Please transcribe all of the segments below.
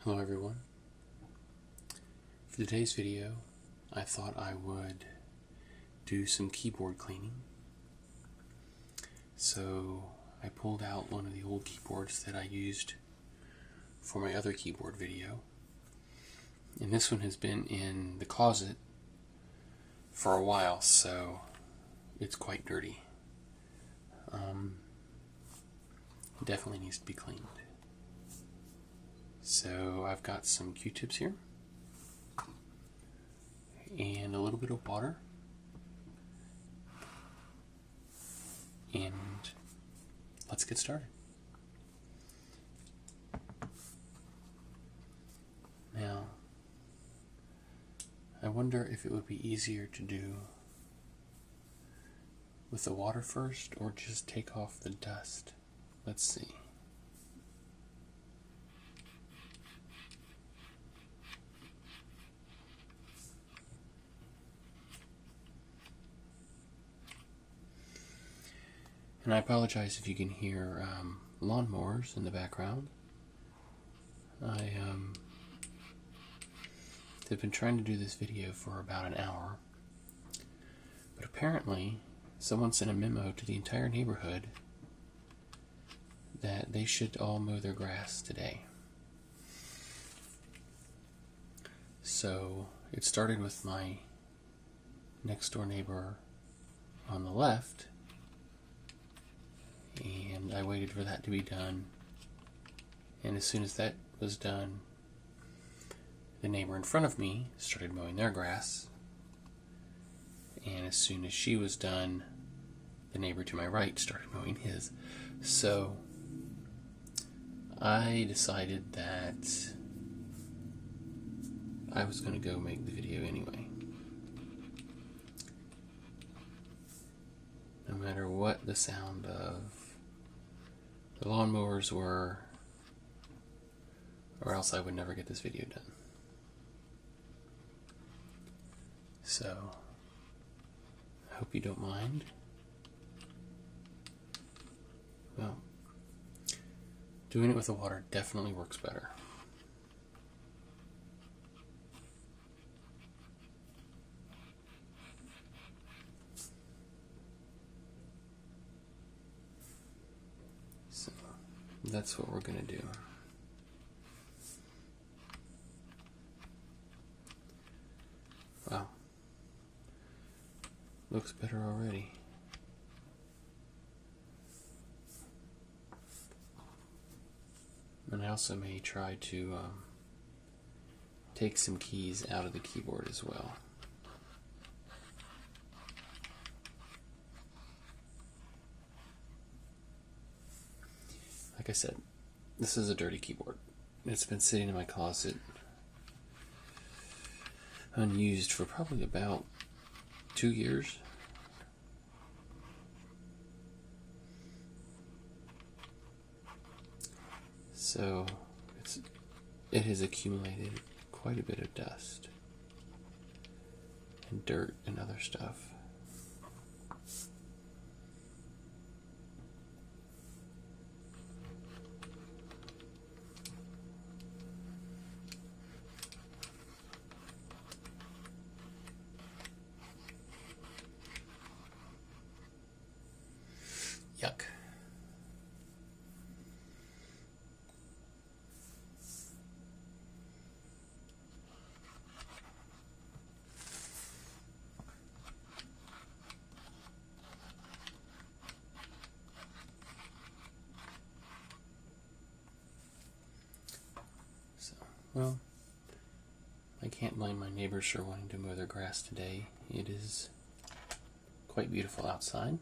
Hello everyone. For today's video, I thought I would do some keyboard cleaning. So I pulled out one of the old keyboards that I used for my other keyboard video. And this one has been in the closet for a while, so it's quite dirty. It definitely needs to be cleaned. So I've got some Q-tips here and a little bit of water, and let's get started. Now, I wonder if it would be easier to do with the water first or just take off the dust. Let's see. And I apologize if you can hear lawnmowers in the background. I've been trying to do this video for about an hour, but apparently someone sent a memo to the entire neighborhood that they should all mow their grass today. So it started with my next door neighbor on the left, and I waited for that to be done, and as soon as that was done, the neighbor in front of me started mowing their grass, and as soon as she was done, the neighbor to my right started mowing his. So I decided that I was going to go make the video anyway. No matter what the sound of the lawnmowers were, or else I would never get this video done. So, I hope you don't mind. Well, doing it with the water definitely works better. So, that's what we're going to do. Wow. Looks better already. And I also may try to take some keys out of the keyboard as well. Like I said, this is a dirty keyboard. It's been sitting in my closet unused for probably about 2 years. So it has accumulated quite a bit of dust and dirt and other stuff. Yuck. So, well, I can't blame my neighbors for wanting to mow their grass today. It is quite beautiful outside.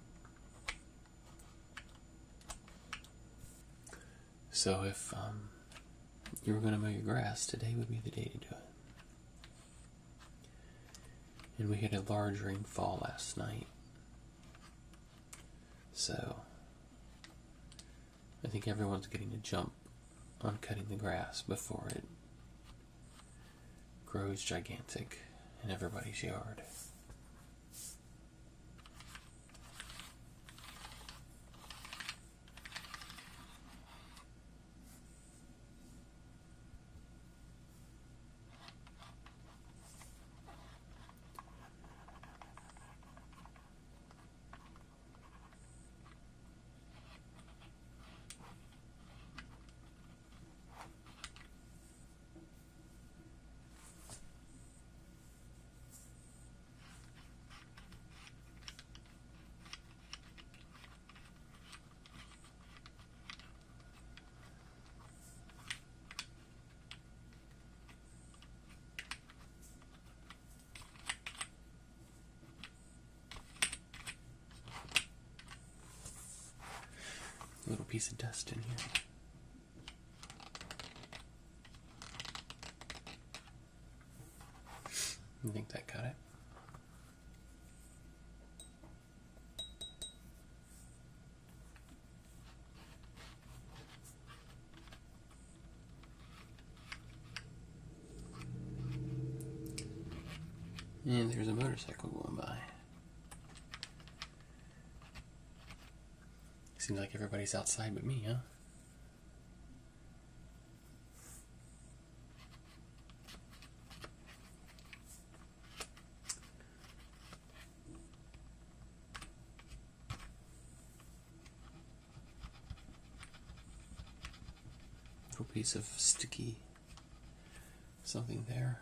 So if you were going to mow your grass, today would be the day to do it. And we had a large rainfall last night. So I think everyone's getting a jump on cutting the grass before it grows gigantic in everybody's yard. piece of dust in here. I think that got it. And there's a motorcycle going by. Seems like everybody's outside but me, huh? Little piece of sticky something there.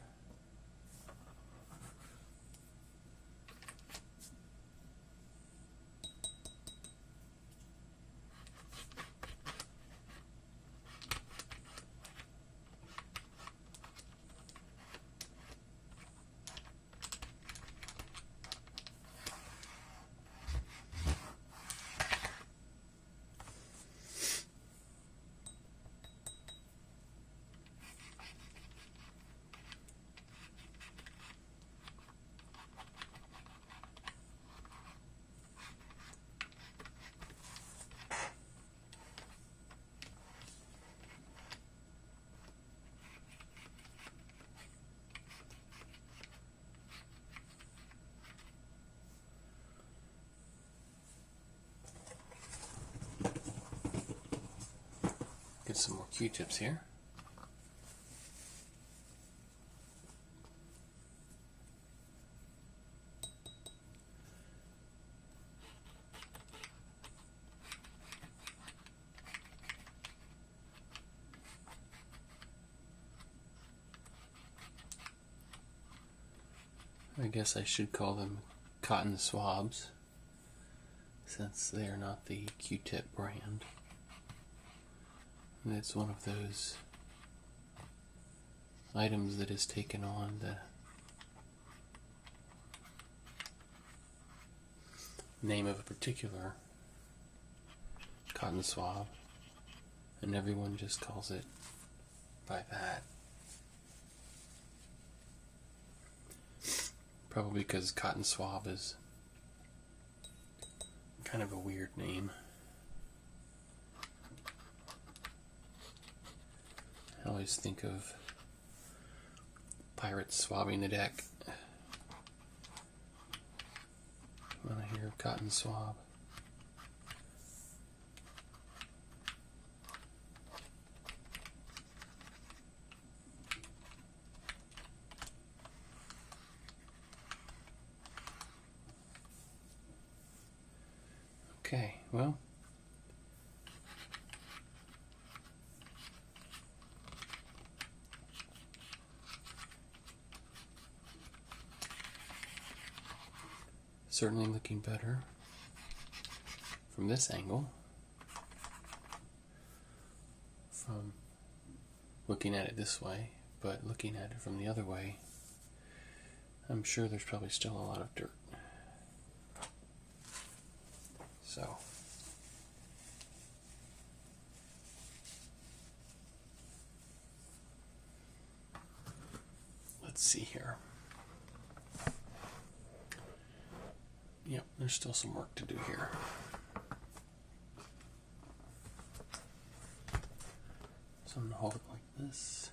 Get some more Q-tips here. I guess I should call them cotton swabs, since they are not the Q-tip brand. And it's one of those items that has taken on the name of a particular cotton swab, and everyone just calls it by that. Probably because cotton swab is kind of a weird name. I always think of pirates swabbing the deck when I hear cotton swab. Okay, well, certainly looking better from this angle, from looking at it this way, but looking at it from the other way, I'm sure there's probably still a lot of dirt. So, let's see here. Yep, there's still some work to do here. So I'm going to hold it like this.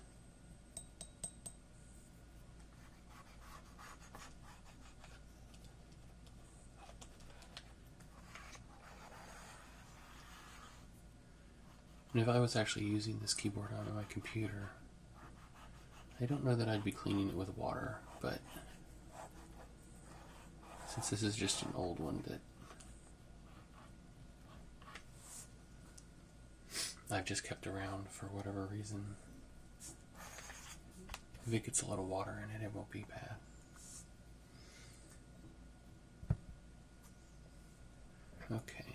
And if I was actually using this keyboard on my computer, I don't know that I'd be cleaning it with water, but since this is just an old one that I've just kept around for whatever reason, if it gets a little water in it, it won't be bad. Okay.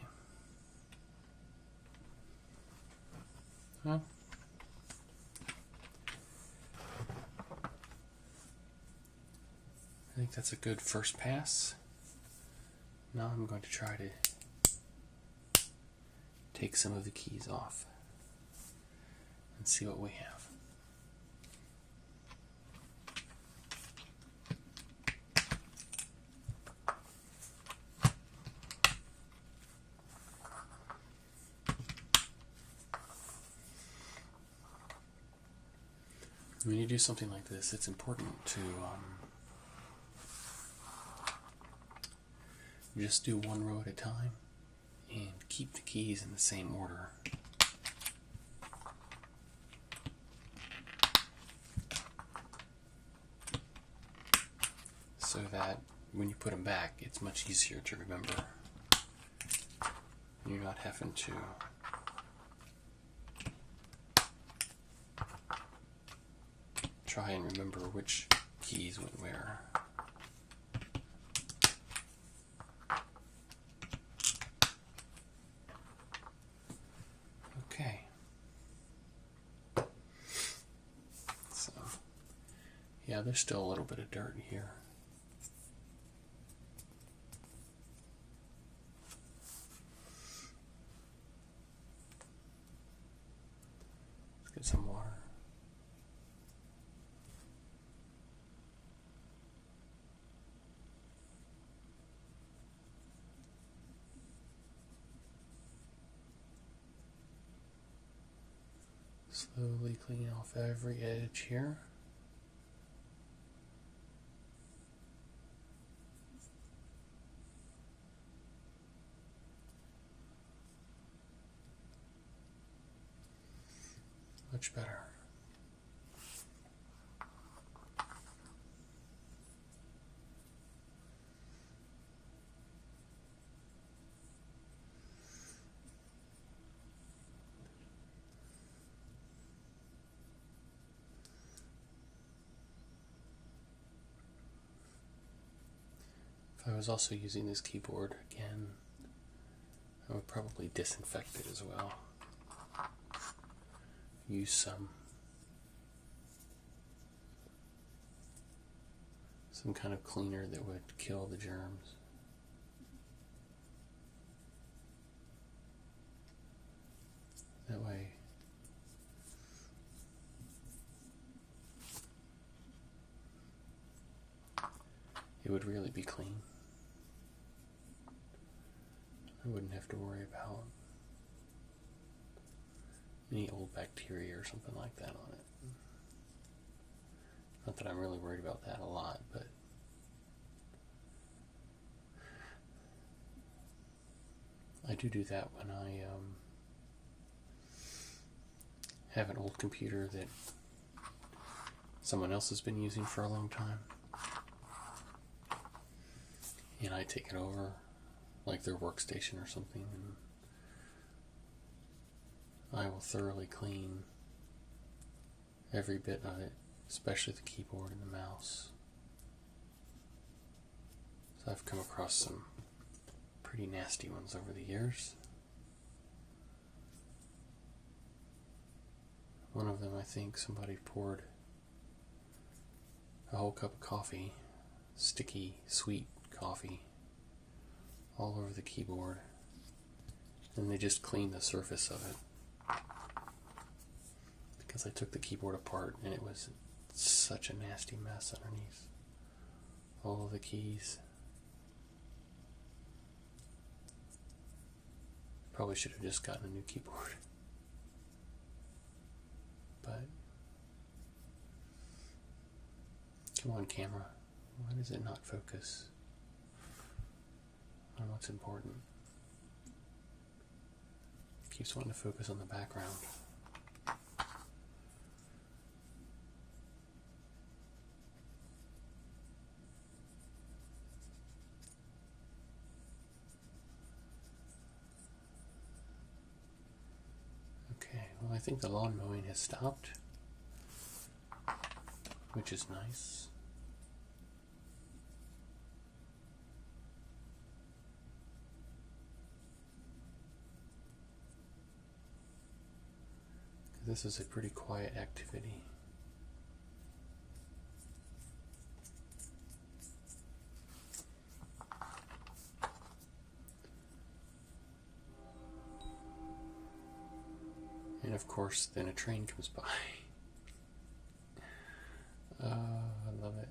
Well, I think that's a good first pass. Now I'm going to try to take some of the keys off and see what we have. When you do something like this, it's important to just do one row at a time and keep the keys in the same order. So that when you put them back, it's much easier to remember. You're not having to try and remember which keys went where. Okay. So, yeah, there's still a little bit of dirt here. Let's get some water. Slowly clean off every edge here. Much better. If I was also using this keyboard again, I would probably disinfect it as well. Use some kind of cleaner that would kill the germs. That way it would really be clean. I wouldn't have to worry about any old bacteria or something like that on it. Not that I'm really worried about that a lot, but I do that when I have an old computer that someone else has been using for a long time, and I take it over, like their workstation or something, and I will thoroughly clean every bit of it, especially the keyboard and the mouse. So I've come across some pretty nasty ones over the years. One of them, I think somebody poured a whole cup of coffee, sticky, sweet coffee, all over the keyboard, and they just cleaned the surface of it. Because I took the keyboard apart and it was such a nasty mess underneath all of the keys. Probably should have just gotten a new keyboard. But come on, camera, why does it not focus on what's important? It keeps wanting to focus on the background. Well, I think the lawn mowing has stopped, which is nice. This is a pretty quiet activity. of course, then a train comes by. I love it.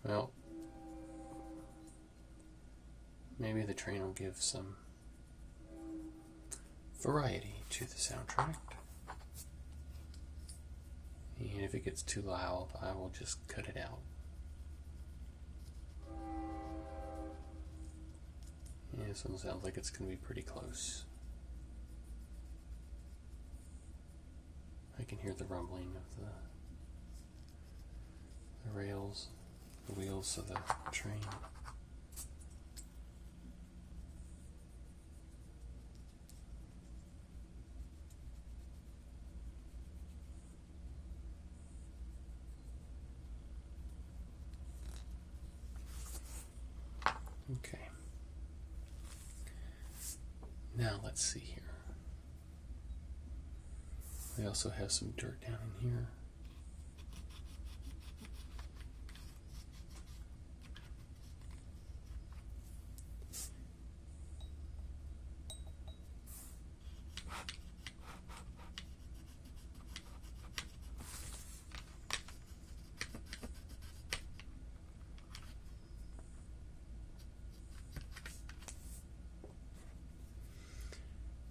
Well, maybe the train will give some variety to the soundtrack. And if it gets too loud, I will just cut it out. Yeah, this one sounds like it's going to be pretty close. I can hear the rumbling of the rails, the wheels of the train. Okay. Now let's see here. We also have some dirt down in here.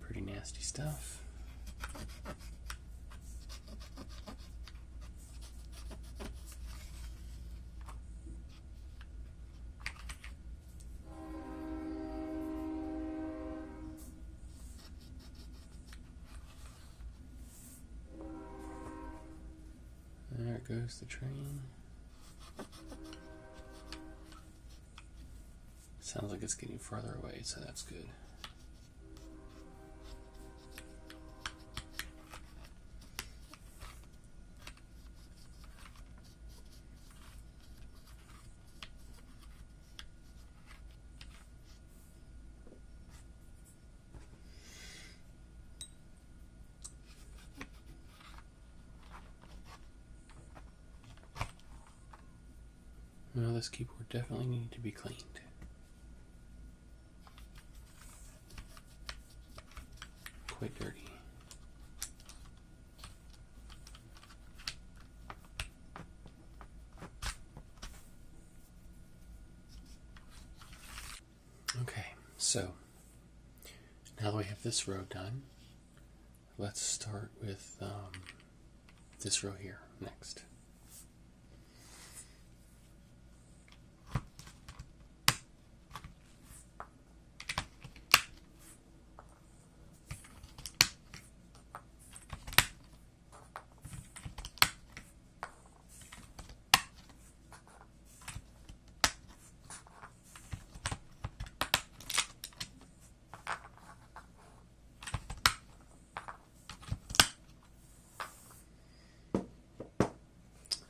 Pretty nasty stuff. There goes the train. Sounds like it's getting farther away, so that's good. Well, this keyboard definitely needed to be cleaned. Quite dirty. Okay, so now that we have this row done, let's start with this row here next.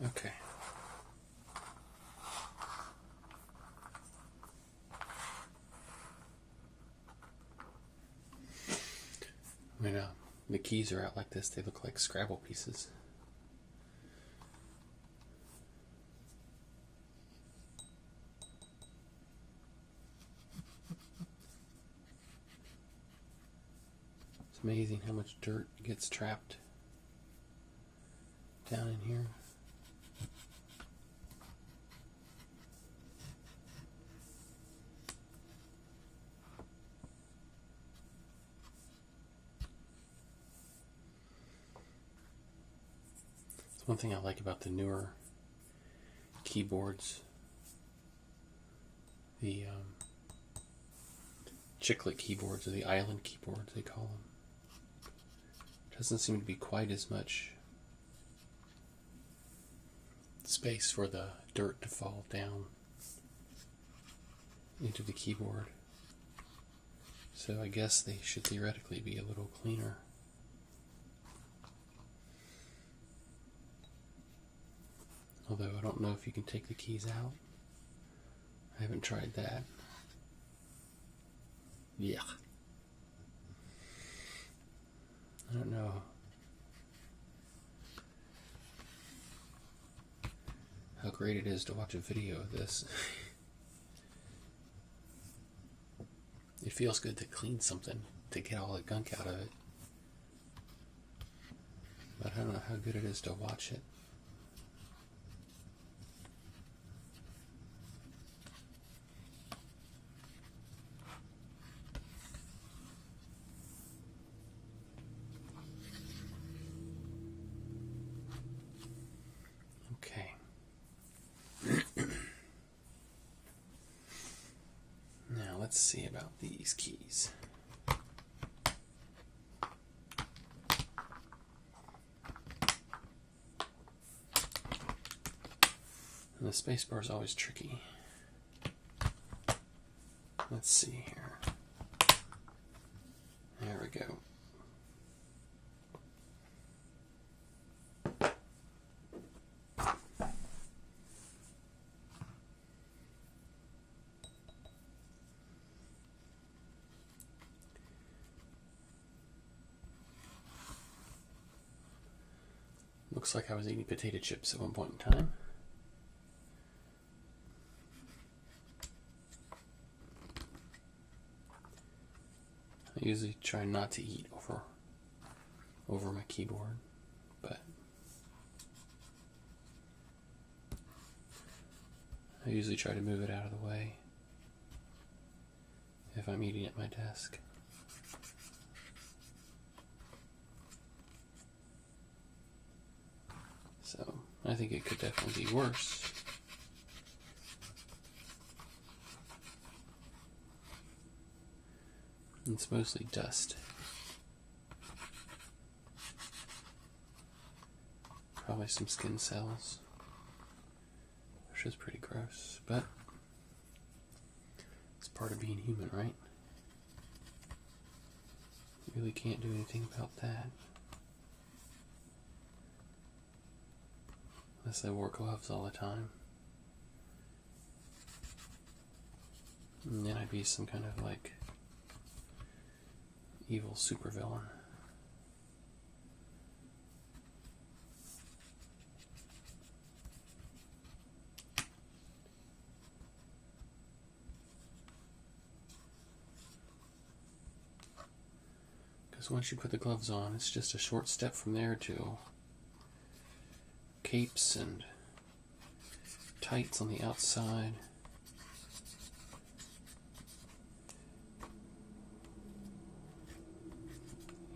Okay. When the keys are out like this, they look like Scrabble pieces. It's amazing how much dirt gets trapped down in here. One thing I like about the newer keyboards, the chiclet keyboards, or the island keyboards they call them, doesn't seem to be quite as much space for the dirt to fall down into the keyboard. So I guess they should theoretically be a little cleaner. Although I don't know if you can take the keys out. I haven't tried that. Yeah. I don't know how great it is to watch a video of this. It feels good to clean something to get all the gunk out of it. But I don't know how good it is to watch it. Okay. Now let's see about these keys. And the space bar is always tricky. Let's see here. There we go. Looks like I was eating potato chips at one point in time. I usually try not to eat over my keyboard, but I usually try to move it out of the way if I'm eating at my desk. So I think it could definitely be worse. It's mostly dust. Probably some skin cells, which is pretty gross, but it's part of being human, right? You really can't do anything about that. Unless they wore gloves all the time. And then I'd be some kind of like evil supervillain. Because once you put the gloves on, it's just a short step from there to capes and tights on the outside.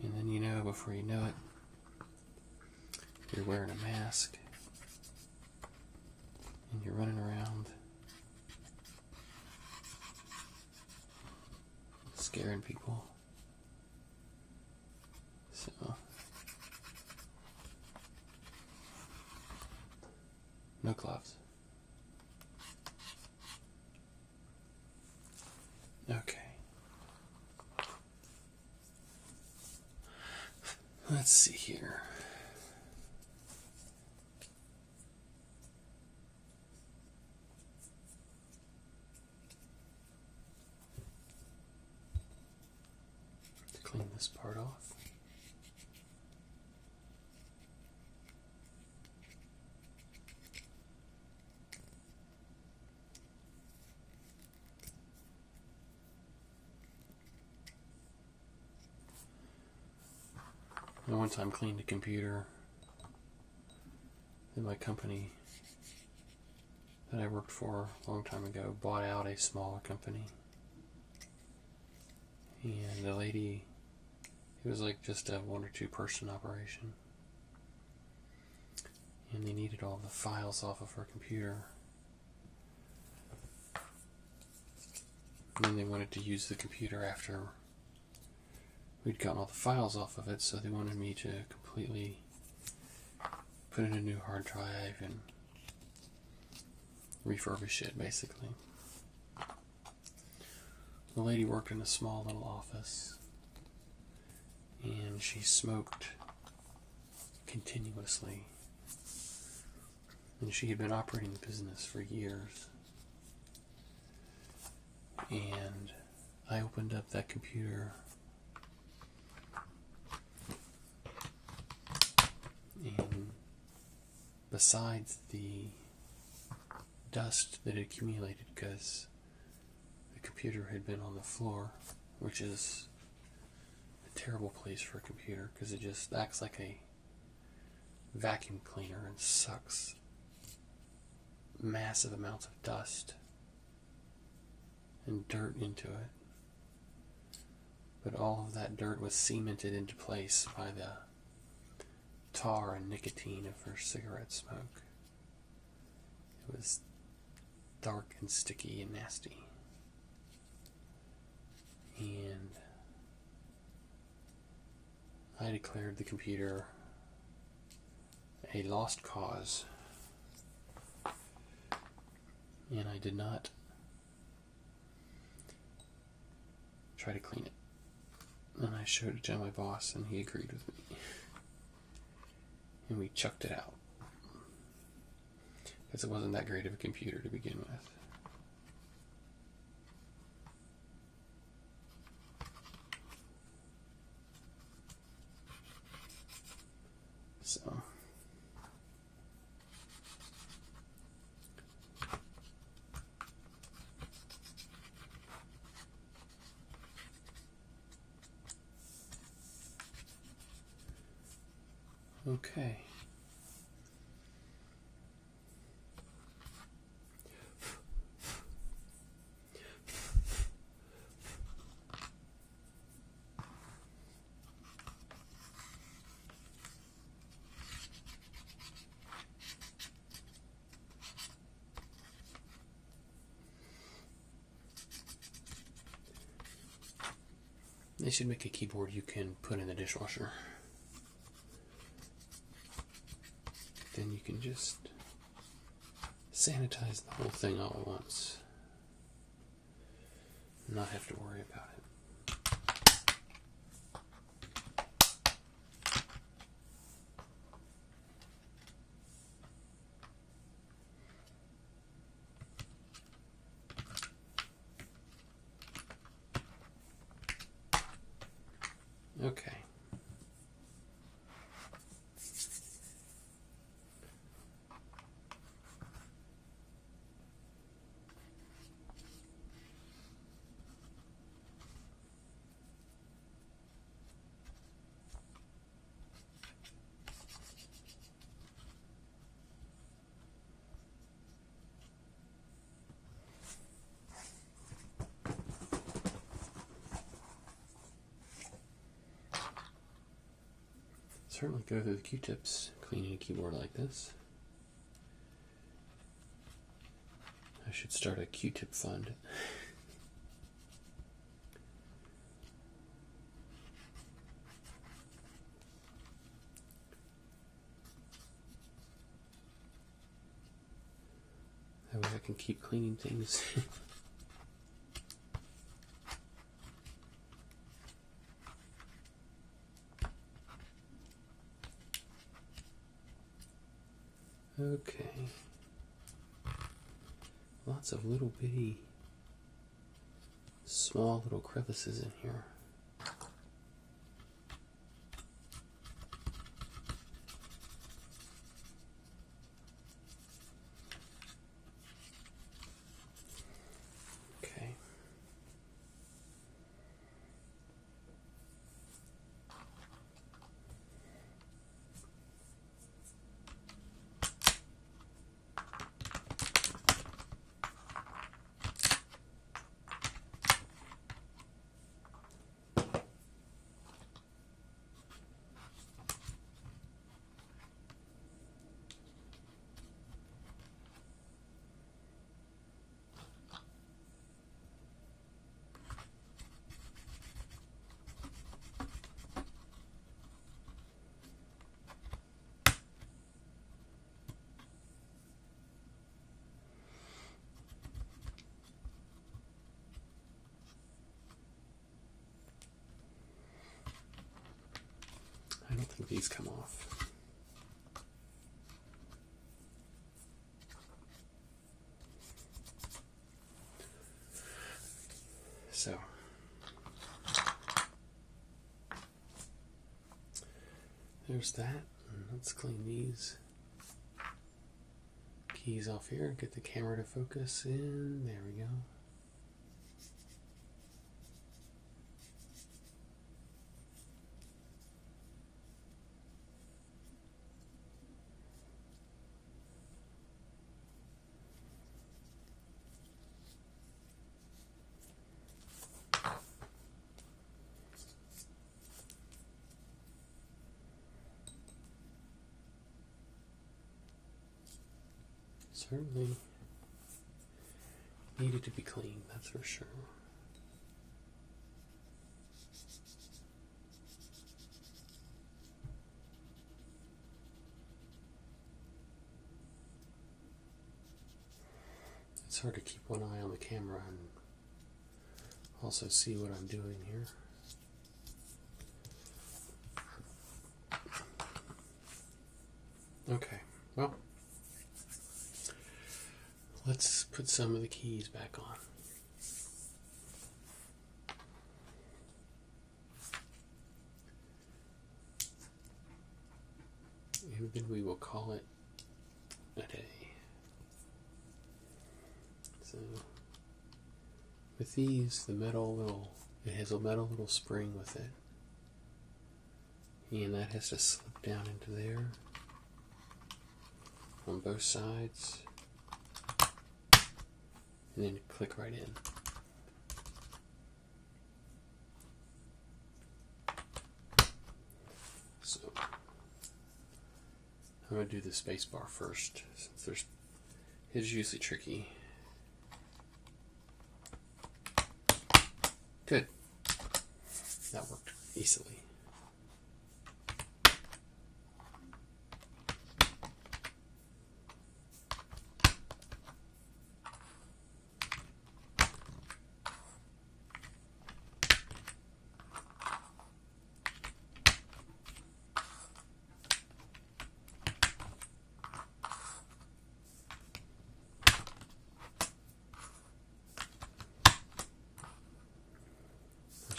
And then you know, before you know it, you're wearing a mask and you're running around scaring people. So no gloves. Okay. Let's see here. To clean this part off. I one time cleaned a computer that my company that I worked for a long time ago bought out a smaller company. And the lady, it was like just a 1 or 2 person operation. And they needed all the files off of her computer. And then they wanted to use the computer after we'd gotten all the files off of it, so they wanted me to completely put in a new hard drive and refurbish it, basically. The lady worked in a small little office, and she smoked continuously. And she had been operating the business for years. And I opened up that computer and besides the dust that had accumulated because the computer had been on the floor, which is terrible place for a computer because it just acts like a vacuum cleaner and sucks massive amounts of dust and dirt into it. But all of that dirt was cemented into place by the tar and nicotine of her cigarette smoke. It was dark and sticky and nasty. And I declared the computer a lost cause. And I did not try to clean it. And I showed it to my boss, and he agreed with me. And we chucked it out. Because it wasn't that great of a computer to begin with. So. Okay. They should make a keyboard you can put in the dishwasher. Then you can just sanitize the whole thing all at once. Not have to worry about it. Okay. Certainly go through the Q-tips cleaning a keyboard like this. I should start a Q-tip fund. That way I can keep cleaning things. Okay. Lots of little bitty, small little crevices in here. Okay. I don't think these come off. So, there's that. Let's clean these keys off here. Get the camera to focus in. There we go. Certainly needed to be cleaned, that's for sure. It's hard to keep one eye on the camera and also see what I'm doing here. Okay, well, let's put some of the keys back on. And then we will call it a day. So, with these, it has a metal little spring with it. And that has to slip down into there on both sides. And then click right in. So, I'm going to do the space bar first, since it's usually tricky. Good. That worked easily.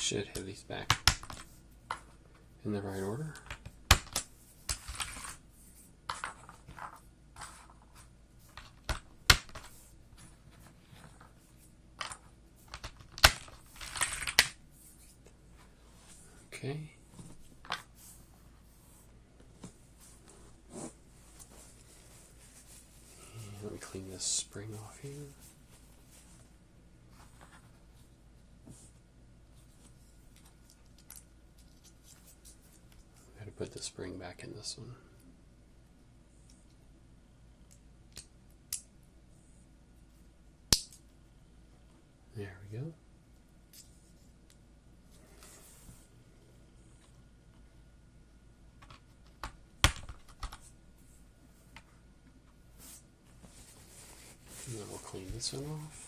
Should have these back in the right order. Okay. And let me clean this spring off here. Put the spring back in this one. There we go. And then we'll clean this one off.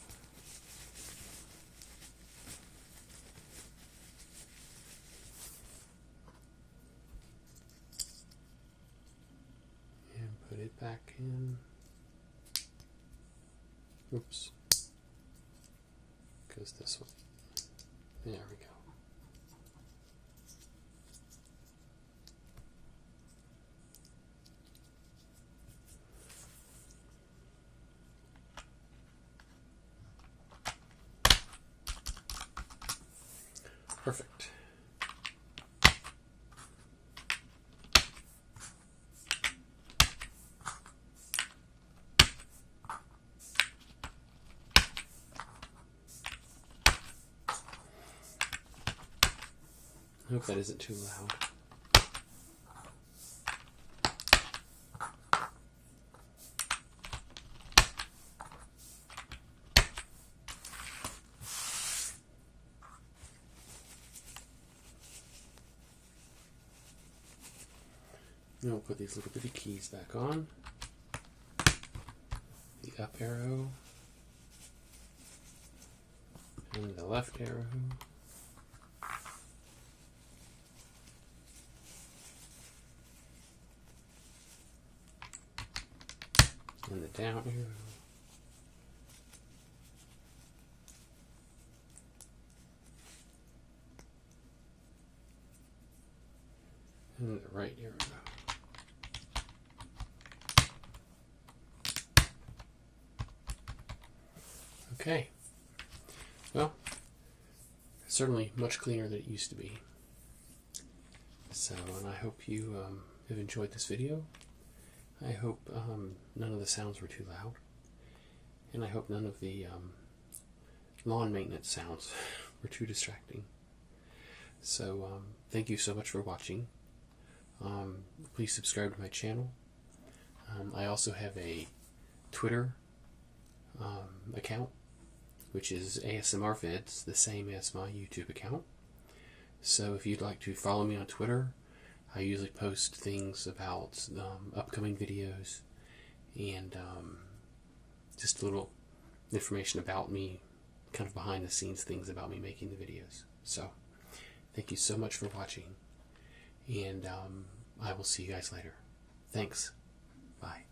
Put it back in. Oops. Goes this way. There we go. Perfect. I hope that isn't too loud. Now we'll put these little bitty keys back on. The up arrow and the left arrow. And the down arrow. And the right arrow. Okay. Well, certainly much cleaner than it used to be. So, and I hope you have enjoyed this video. I hope none of the sounds were too loud, and I hope none of the lawn maintenance sounds were too distracting. So thank you so much for watching. Please subscribe to my channel. I also have a Twitter account, which is ASMR Vids, the same as my YouTube account. So if you'd like to follow me on Twitter, I usually post things about upcoming videos and just a little information about me, kind of behind the scenes things about me making the videos. So thank you so much for watching, and I will see you guys later. Thanks. Bye.